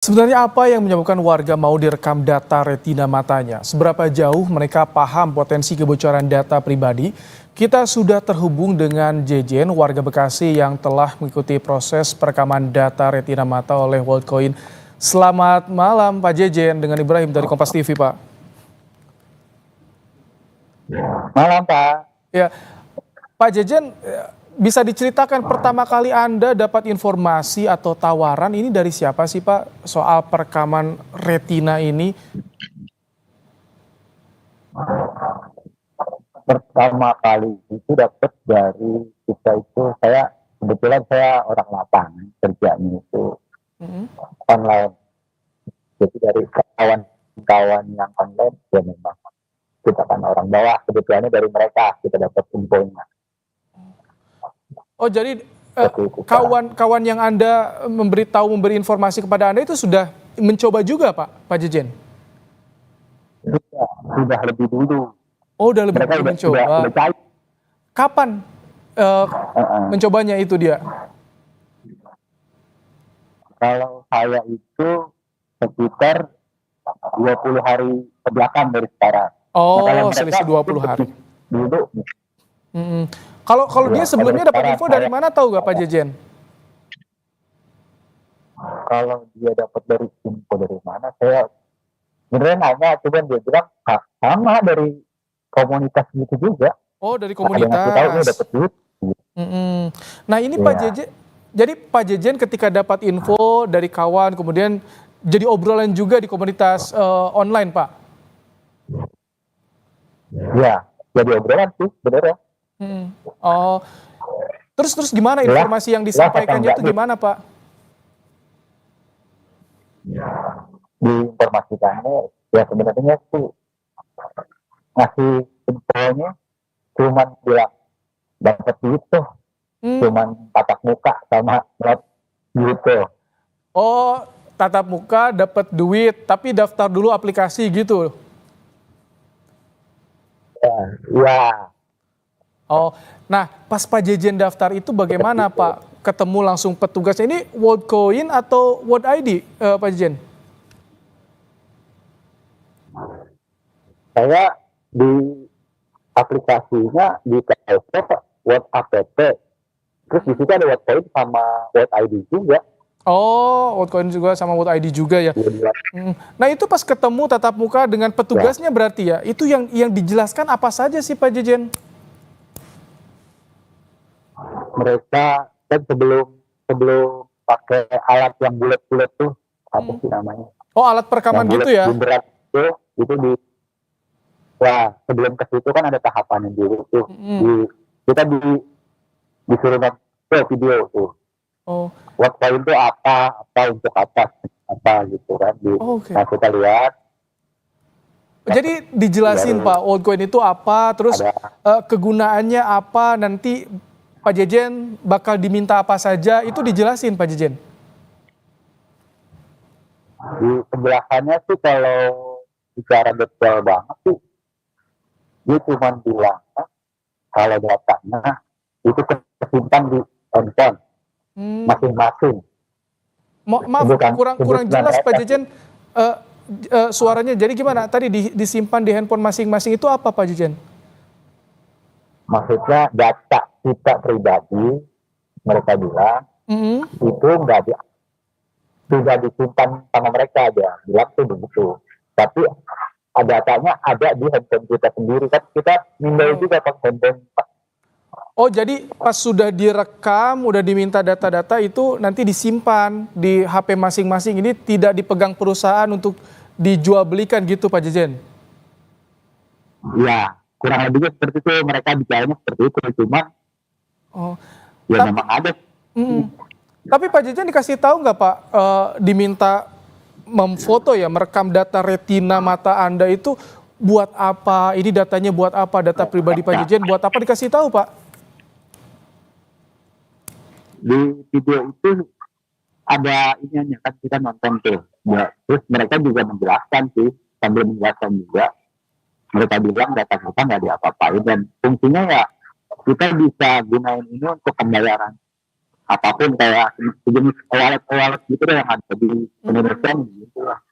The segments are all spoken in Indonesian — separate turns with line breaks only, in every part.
Sebenarnya apa yang menyebabkan warga mau direkam data retina matanya? Seberapa jauh mereka paham potensi kebocoran data pribadi? Kita sudah terhubung dengan Jejen, warga Bekasi yang telah mengikuti proses perekaman data retina mata oleh Worldcoin. Selamat malam Pak Jejen, dengan Ibrahim dari Kompas TV, Pak.
Malam Pak.
Ya, Pak Jejen, bisa diceritakan pertama kali Anda dapat informasi atau tawaran ini dari siapa sih Pak soal perekaman retina ini?
Pertama kali itu dapat dari kita itu kebetulan saya orang lapangan kerjanya itu online. Jadi dari kawan-kawan yang online ya memang kita kan orang bawah, kebetulannya dari mereka kita dapat infonya.
Oh jadi kawan-kawan yang Anda memberi informasi kepada Anda itu sudah mencoba juga Pak Jejen?
Sudah lebih dulu.
Oh udah lebih dulu mencoba. Kapan mencobanya itu dia?
Kalau saya itu sekitar 20 hari kebelakang dari sekarang.
Oh, selisih 20 hari.
Dulu.
Kalau dia sebelumnya dapat info dari mana, tahu gak Pak Jejen?
Kalau dia dapat dari info dari mana, saya sebenarnya nanya, cuman dia bilang sama dari komunitas gitu juga.
Oh, dari komunitas.
Tahu dia dapat duit.
Nah ini Pak Jejen, jadi Pak Jejen ketika dapat info dari kawan, kemudian jadi obrolan juga di komunitas online, Pak?
Ya, jadi obrolan sih, bener ya.
Oh, terus gimana informasi yang disampaikannya itu gimana, Pak?
Diinformasikannya, ya sebenarnya sih ngasih infonya cuman bilang dapat duit tuh, cuman tatap muka sama gitu.
Oh, tatap muka dapat duit, tapi daftar dulu aplikasi gitu.
Ya.
Oh, nah pas Pak Jejen daftar itu bagaimana Pak? Ketemu langsung petugasnya, ini Worldcoin atau World ID Pak Jejen?
Saya di aplikasinya di Telkom World App, terus di situ ada Worldcoin sama World ID juga.
Oh, Worldcoin juga sama World ID juga ya. Nah itu pas ketemu tatap muka dengan petugasnya berarti ya, itu yang dijelaskan apa saja sih Pak Jejen?
Mereka kan sebelum pakai alat yang bulat-bulat tuh, apa sih namanya?
Oh, alat perekaman gitu ya?
Berat itu sebelum ke situ kan ada tahapannya dulu tuh. Kita disuruh nonton video tuh.
Oh.
Worldcoin itu apa untuk apa gitu kan. Nah kita lihat.
Jadi dijelasin Pak, Worldcoin itu apa, terus kegunaannya apa, nanti Pak Jejen bakal diminta apa saja, itu dijelasin Pak Jejen?
Di penjelasannya sih kalau bicara detail banget sih, dia cuma bilang kalau datanya itu kesimpan di handphone masing-masing.
Maaf, kurang jelas Pak Jejen suaranya. Jadi gimana? Tadi disimpan di handphone masing-masing itu apa Pak Jejen?
Maksudnya data kita pribadi, mereka bilang itu tidak disimpan sama mereka aja, bilang tuh begitu. Tapi datanya ada di handphone kita sendiri, kan kita minta juga ke handphone.
Oh jadi pas sudah direkam, udah diminta data-data itu nanti disimpan di HP masing-masing, ini tidak dipegang perusahaan untuk dijual belikan gitu Pak Jejen?
Ya, kurang lebihnya seperti itu, mereka bicaranya seperti itu, cuma memang ada.
Tapi Pak Jejen dikasih tahu nggak Pak, diminta memfoto ya, merekam data retina mata Anda itu buat apa, ini datanya buat apa, data pribadi Pak Jejen buat apa, dikasih tahu Pak?
Di video itu ada ininya kan, kita nonton tuh, terus mereka juga menjelaskan sih, sambil menjelaskan juga, mereka bilang data kita nggak diapa-apain dan fungsinya ya kita bisa gunain ini untuk pembayaran apapun kayak sejenis wallet gitu deh yang ada di Indonesia gitu lah.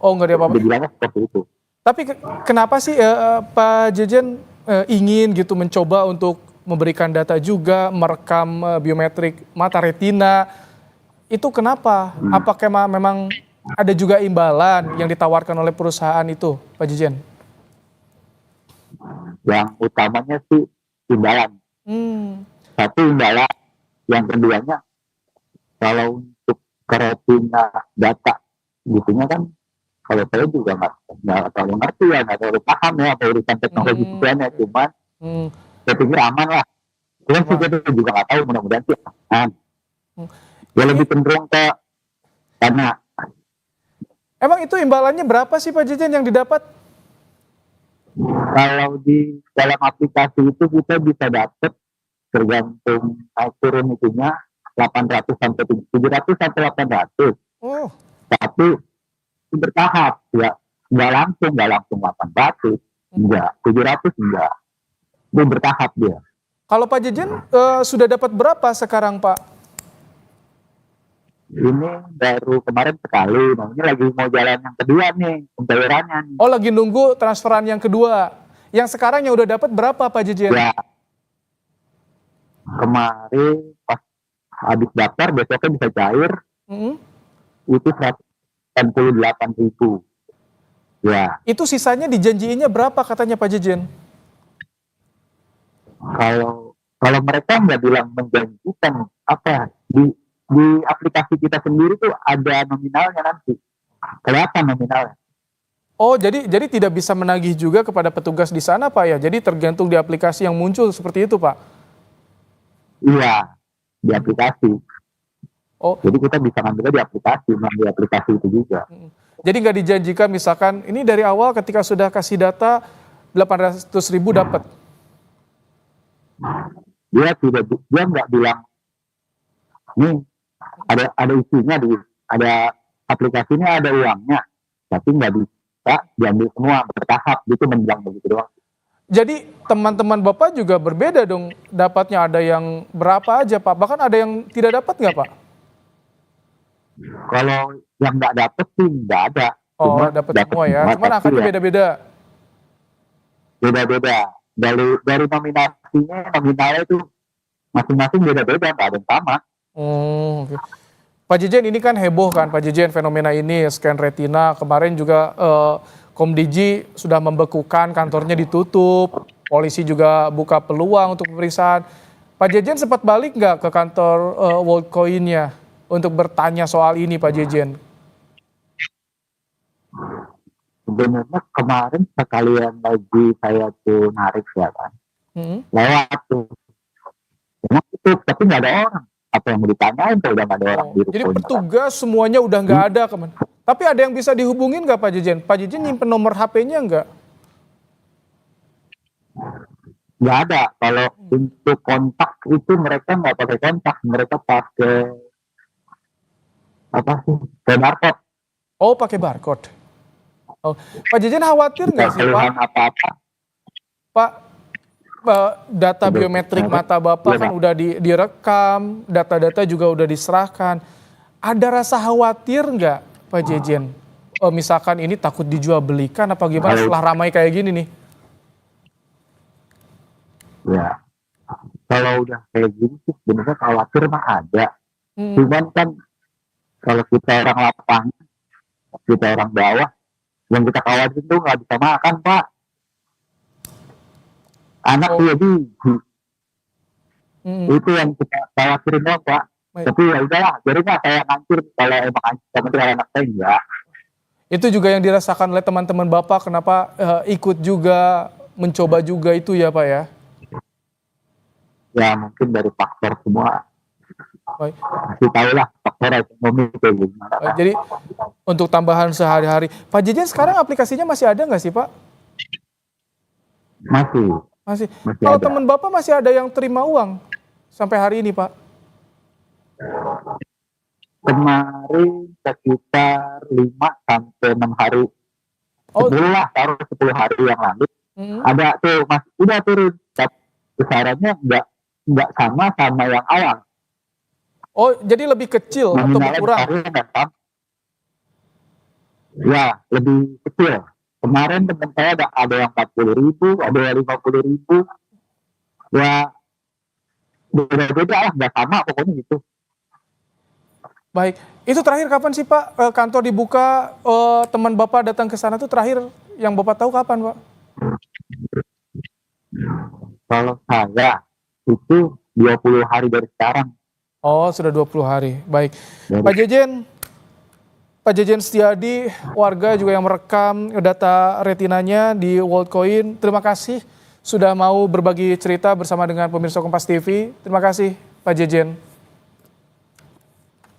Oh, nggak ada apa-apa.
Dibilangnya seperti itu.
Tapi kenapa sih Pak Jejen ingin gitu mencoba untuk memberikan data juga, merekam biometrik mata retina, itu kenapa? Apakah memang ada juga imbalan yang ditawarkan oleh perusahaan itu, Pak Jejen?
Yang utamanya sih imbalan. Satu imbalan, yang keduanya kalau untuk retina data gitunya kan, kalau saya juga nggak terlalu ngerti ya, nggak terlalu paham ya apa urusan teknologi gituannya, cuman saya pikir aman lah. Cuman sih kita juga nggak tahu, mudah-mudahan sih aman. Ya lebih cenderung ke dana.
Emang itu imbalannya berapa sih Pak Jejen yang didapat?
Kalau di dalam aplikasi itu kita bisa dapat tergantung turun itunya 800 sampai 700 sampai 800.
Oh.
Tapi bertahap ya, nggak langsung 800, enggak 700 enggak. Itu bertahap dia.
Kalau Pak Jejen sudah dapat berapa sekarang Pak?
Ini baru kemarin sekali, nah ini lagi mau jalan yang kedua nih pembayarannya nih.
Oh, lagi nunggu transferan yang kedua. Yang sekarang yang udah dapat berapa Pak Jejen?
Ya, kemarin pas habis daftar besoknya bisa cair, itu 188.000. Ya.
Itu sisanya dijanjiinnya berapa katanya Pak Jejen?
Kalau mereka nggak bilang menjanjikan apa, di aplikasi kita sendiri tuh ada nominalnya nanti, kelihatan nominalnya.
Oh, jadi tidak bisa menagih juga kepada petugas di sana Pak ya? Jadi tergantung di aplikasi yang muncul seperti itu Pak?
Iya, di aplikasi.
Oh.
Jadi kita bisa ngambilnya di aplikasi itu juga.
Jadi nggak dijanjikan misalkan ini dari awal ketika sudah kasih data 800.000 dapat?
Dia nggak bilang nih ada isinya ada aplikasinya, ada uangnya, tapi nggak bisa diambil semua, bertahap gitu, menjelang begitu doang.
Jadi teman-teman Bapak juga berbeda dong dapatnya, ada yang berapa aja Pak, bahkan ada yang tidak dapat nggak Pak?
Kalau yang nggak dapat sih nggak ada.
Oh, dapat semua ya, cuman angkanya beda-beda.
Beda-beda, dari nominalnya itu masing-masing beda-beda, nggak ada yang sama.
Okay. Pak Jejen, ini kan heboh kan Pak Jejen fenomena ini, scan retina. Kemarin juga Komdiji sudah membekukan, kantornya ditutup, polisi juga buka peluang untuk pemeriksaan. Pak Jejen sempat balik nggak ke kantor Worldcoin-nya untuk bertanya soal ini Pak Jejen?
Sebenarnya kemarin sekalian lagi saya tuh narik ya kan, lewat tuh, memang tutup tapi nggak ada orang. Apa yang mau ditanyain kalau udah nggak ada orang di Worldcoin?
Jadi petugas semuanya udah nggak ada kemana? Tapi ada yang bisa dihubungin nggak Pak Jejen? Pak Jejen nyimpen nomor HP-nya nggak?
Nggak ada. Kalau untuk kontak itu mereka nggak pakai kontak, mereka pakai apa sih? Barcode.
Oh, pakai barcode. Oh. Pak Jejen khawatir nggak sih Pak?
Apa-apa.
Pak, data biometrik mata Bapak kan udah direkam, data-data juga udah diserahkan. Ada rasa khawatir nggak Pak Jejen? Misalkan ini takut dijual belikan apa gimana setelah ramai kayak gini nih?
Ya, kalau udah kayak gini sih sebenarnya khawatir mah ada. Cuman kan kalau kita orang lapangan, kita orang bawah, yang kita khawatir itu nggak bisa makan Pak. Anak dia biji. Itu yang kita khawatirin dong Pak. Tapi ya udahlah, jadinya saya ngancur kalau emang kementerian anak saya enggak.
Itu juga yang dirasakan oleh teman-teman Bapak, kenapa ikut juga, mencoba juga itu ya Pak ya?
Ya mungkin dari faktor semua. Masih tahu lah faktor ekonomi kayak gimana.
Jadi untuk tambahan sehari-hari. Pak Jejen sekarang aplikasinya masih ada nggak sih Pak? Masih. Kalau teman Bapak masih ada yang terima uang sampai hari ini Pak?
Kemarin sekitar 5 sampai 6 hari. Sebelumlah taruh 10 hari yang lalu. Ada tuh udah turun. Besarannya nggak sama yang awal.
Oh, jadi lebih kecil atau
Nominalnya
berkurang?
besarnya nggak sama. Ya, lebih kecil. Kemarin teman saya ada yang 40.000, ada yang 50.000. Ya, beda-beda lah, nggak sama pokoknya gitu.
Baik, itu terakhir kapan sih Pak kantor dibuka, teman Bapak datang ke sana tuh terakhir yang Bapak tahu kapan Pak?
Kalau saya itu 20 hari dari sekarang.
Oh, sudah 20 hari. Baik.
Dari,
Pak Jejen Setiadi, warga juga yang merekam data retinanya di Worldcoin. Terima kasih sudah mau berbagi cerita bersama dengan pemirsa Kompas TV. Terima kasih Pak Jejen.